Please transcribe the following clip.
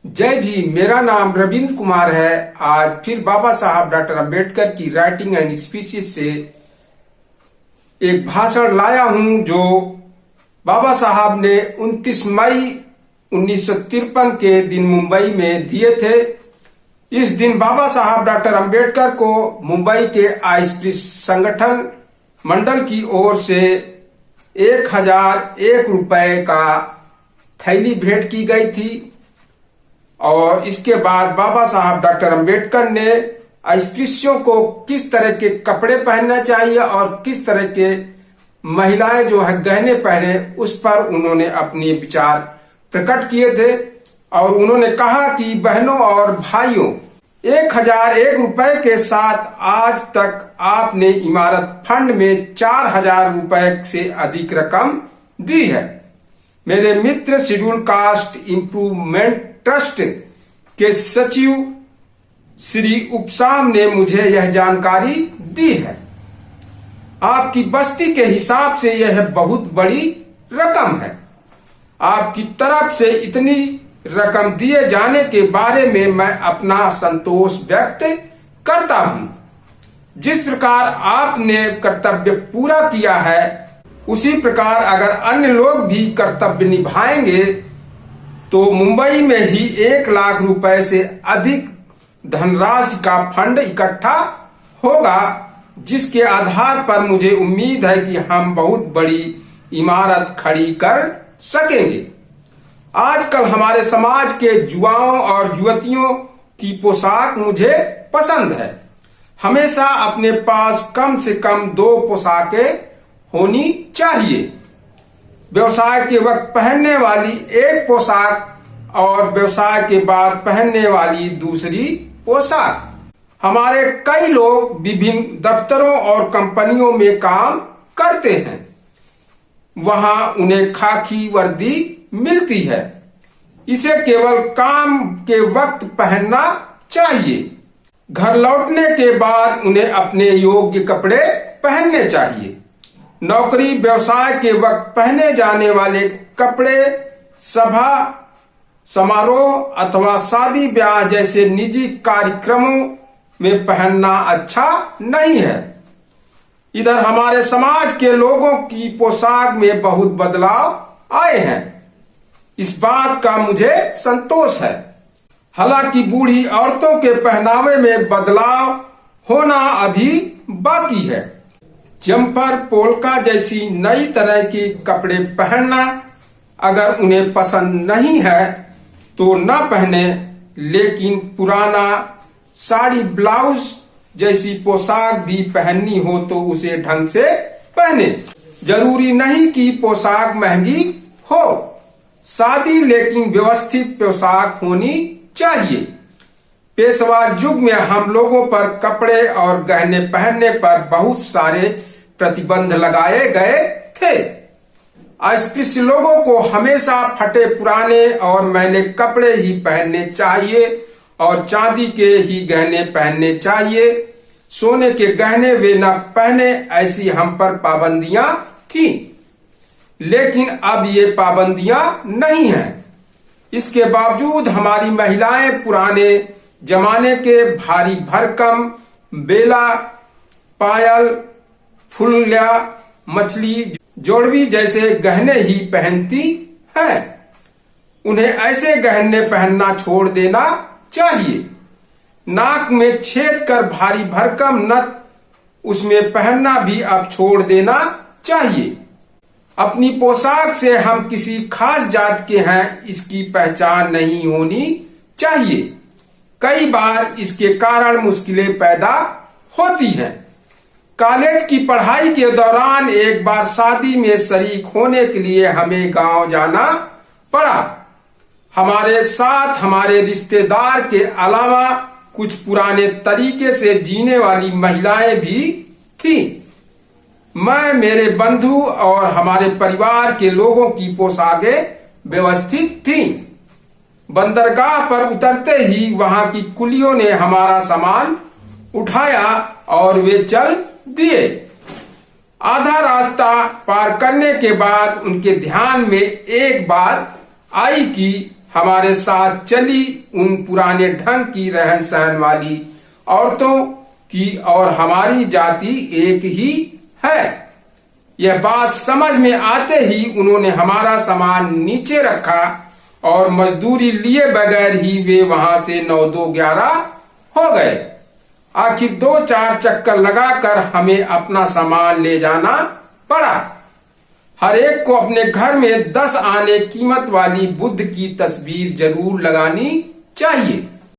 जय भीम। मेरा नाम रविंद्र कुमार है। आज फिर बाबा साहब डॉक्टर अंबेडकर की राइटिंग एंड स्पीचेस से एक भाषण लाया हूं जो बाबा साहब ने 29 मई 1953 के दिन मुंबई में दिए थे। इस दिन बाबा साहब डॉक्टर अंबेडकर को मुंबई के आईएसपीसी संगठन मंडल की ओर से 1001 रुपए का थैली भेंट की गई थी। और इसके बाद बाबा साहब डॉक्टर अंबेडकर ने अस्पृश्यों को किस तरह के कपड़े पहनना चाहिए और किस तरह के महिलाएं जो है गहने पहने, उस पर उन्होंने अपने विचार प्रकट किए थे। और उन्होंने कहा कि बहनों और भाइयों, 1001 रुपए के साथ आज तक आपने इमारत फंड में 4000 रुपए से अधिक रकम दी है। मेरे मित्र शेड्यूल कास्ट इंप्रूवमेंट ट्रस्ट के सचिव श्री उपसाम ने मुझे यह जानकारी दी है। आपकी बस्ती के हिसाब से यह बहुत बड़ी रकम है। आपकी तरफ से इतनी रकम दिए जाने के बारे में मैं अपना संतोष व्यक्त करता हूं। जिस प्रकार आपने कर्तव्य पूरा किया है, उसी प्रकार अगर अन्य लोग भी कर्तव्य निभाएंगे तो मुंबई में ही 1 लाख रुपए से अधिक धनराशि का फंड इकट्ठा होगा, जिसके आधार पर मुझे उम्मीद है कि हम बहुत बड़ी इमारत खड़ी कर सकेंगे। आजकल हमारे समाज के युवाओं और युवतियों की पोशाक मुझे पसंद है। हमेशा अपने पास कम से कम 2 पोशाकें होनी चाहिए। व्यवसाय के वक्त पहनने वाली एक पोशाक और व्यवसाय के बाद पहनने वाली दूसरी पोशाक। हमारे कई लोग विभिन्न दफ्तरों और कंपनियों में काम करते हैं। वहां उन्हें खाकी वर्दी मिलती है। इसे केवल काम के वक्त पहनना चाहिए। घर लौटने के बाद उन्हें अपने योग्य कपड़े पहनने चाहिए। नौकरी व्यवसाय के वक्त पहने जाने वाले कपड़े सभा समारोह अथवा शादी ब्याह जैसे निजी कार्यक्रमों में पहनना अच्छा नहीं है। इधर हमारे समाज के लोगों की पोशाक में बहुत बदलाव आए हैं। इस बात का मुझे संतोष है। हालांकि बूढ़ी औरतों के पहनावे में बदलाव होना अभी बाकी है। जम्पर पोलका जैसी नई तरह के कपड़े पहनना अगर उन्हें पसंद नहीं है तो न पहने, लेकिन पुराना साड़ी ब्लाउज जैसी पोशाक भी पहननी हो तो उसे ढंग से पहने। जरूरी नहीं कि पोशाक महंगी हो, सादी लेकिन व्यवस्थित पोशाक होनी चाहिए। पेशवा युग में हम लोगों पर कपड़े और गहने पहनने पर बहुत सारे प्रतिबंध लगाए गए थे। अस्पृश्य लोगों को हमेशा फटे पुराने और मैले कपड़े ही पहनने चाहिए और चांदी के ही गहने पहनने चाहिए। सोने के गहने वे न पहने, ऐसी हम पर पाबंदियां थी। लेकिन अब ये पाबंदियां नहीं हैं। इसके बावजूद हमारी महिलाएं पुराने जमाने के भारी भरकम बेला, पायल, फुलिया, मछली, जोड़वी जैसे गहने ही पहनती हैं। उन्हें ऐसे गहने पहनना छोड़ देना चाहिए। नाक में छेद कर भारी भरकम नथ उसमें पहनना भी अब छोड़ देना चाहिए। अपनी पोशाक से हम किसी खास जात के हैं, इसकी पहचान नहीं होनी चाहिए। कई बार इसके कारण मुश्किलें पैदा होती हैं। कॉलेज की पढ़ाई के दौरान एक बार शादी में शरीक होने के लिए हमें गांव जाना पड़ा। हमारे साथ हमारे रिश्तेदार के अलावा कुछ पुराने तरीके से जीने वाली महिलाएं भी थीं। मैं, मेरे बंधु और हमारे परिवार के लोगों की पोशाकें व्यवस्थित थीं। बंदरगाह पर उतरते ही वहां की कुलियों ने हमारा सामान उठाया और वे चल दिए। आधा रास्ता पार करने के बाद उनके ध्यान में एक बात आई कि हमारे साथ चली उन पुराने ढंग की रहन सहन वाली औरतों की और हमारी जाति एक ही है। यह बात समझ में आते ही उन्होंने हमारा सामान नीचे रखा और मजदूरी लिए बगैर ही वे वहां से 9-2-11 हो गए। आखिर 2-4 चक्कर लगाकर हमें अपना सामान ले जाना पड़ा। हर एक को अपने घर में 10 आने कीमत वाली बुद्ध की तस्वीर जरूर लगानी चाहिए।